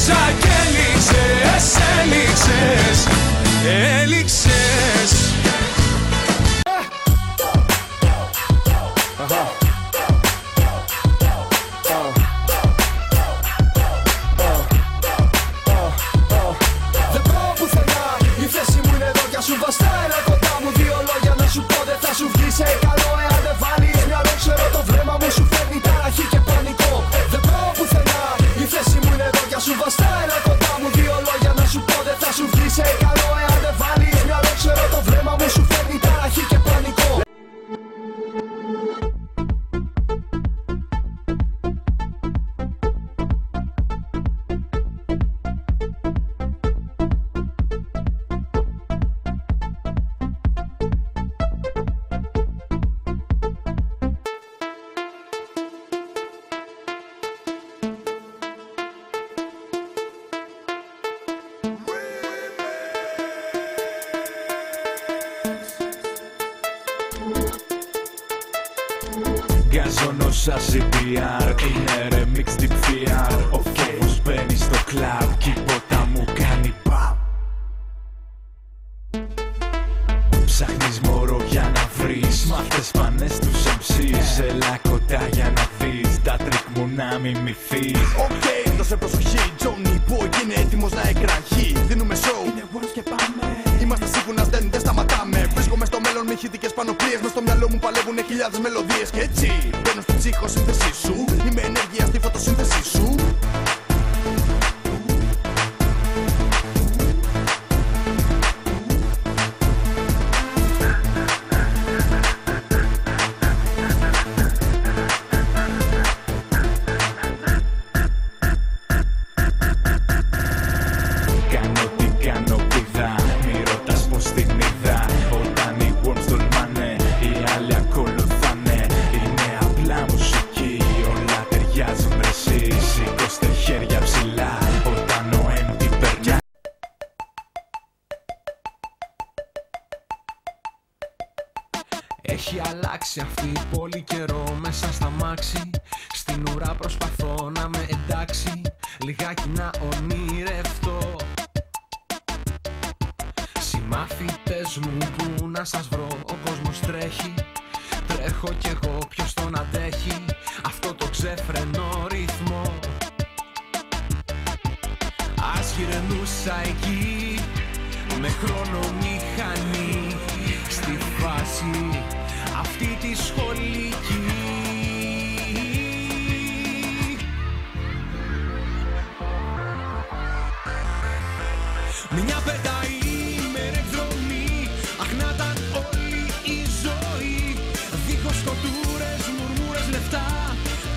Έριξα και έληξες, έληξες, έληξες. Σου βαστάει κοντά μου, δύο λόγια να σου πω δεν θα σου βγει σε καλό. Εάν δεν βάλεις μυαλό, ξέρω το βλέμμα μου σου φέρνει ταραχή και πανικό. Δεν πάω πουθενά, η θέση μου είναι εδώ κι σου βαστάει κοντά μου, δύο λόγια να σου πω δεν θα σου βγει σε καλό. Εάν δεν βάλεις μυαλό, ξέρω το βλέμμα μου σου φέρνει ταραχή και πανικό. Γκαζώνω σαν CPR, είναι remix deep fear. Ο φόβος μπαίνει στο κλαμπ, κι η πότα μου κάνει παπ. Ψάχνεις μωρό για να βρεις, μάθες πάνε στους MCs. Έλα κοντά για να δεις, τα τρίκ μου να μη μυθείς. Οκ, δώσε προσοχή, Johnny Boy είναι έτοιμος να εκραγεί. Δίνουμε show, είναι wars και πάμε. Είμαστε σίγουρα δεν σταματάμε. Βρίσκομαι στο μέλλον με ηχητικές πανοπλίες. Μες στο μυαλό μου παλεύουνε χιλιάδες μελωδίες. Και έτσι μπαίνω στην ψυχοσύνθεσή σου. Είμαι ενέργεια στη φωτοσύνθεσή σου. Έχει αλλάξει αυτή η πόλη καιρό μέσα στα μάξι. Στην ουρά προσπαθώ να με εντάξει, λιγάκι να ονειρευτώ. Συμμαθητές μου που να σας βρω, ο κόσμος τρέχει. Τρέχω κι εγώ, ποιος τον αντέχει αυτό το ξέφρενο ρυθμό. Ας γυρνούσα εκεί με χρονομηχανή στη φάση αυτή τη σχολική. Μια πενταήμερη εκδρομή, αχ να ήταν όλη η ζωή. Δίχως κοτούρες, μουρμούρες, λεφτά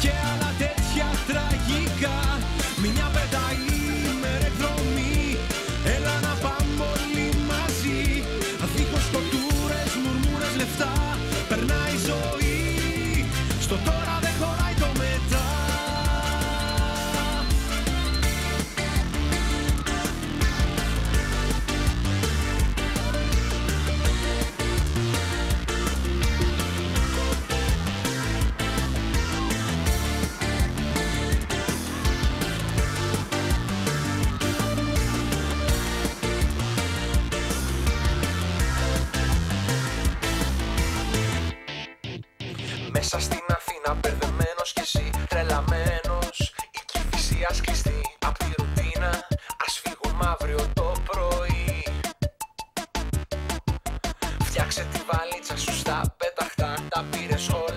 και άλλα τέτοια τραγικά. Μια πενταήμερη εκδρομή, έλα να πάμε όλοι μαζί. Δίχως κοτούρες, μουρμούρες, λεφτά, περνάει η ζωή. Στο τώρα δεν χωράει το μετά. Μέσα στην Αθήνα μπερδεμένος κι εσύ τρελαμένος. Η Κηφισίας κλειστή απ' τη ρουτίνα. Ας φύγουμε αύριο το πρωί. Φτιάξε τη βαλίτσα σου στα πέταχτα. Τα πήρες όλα.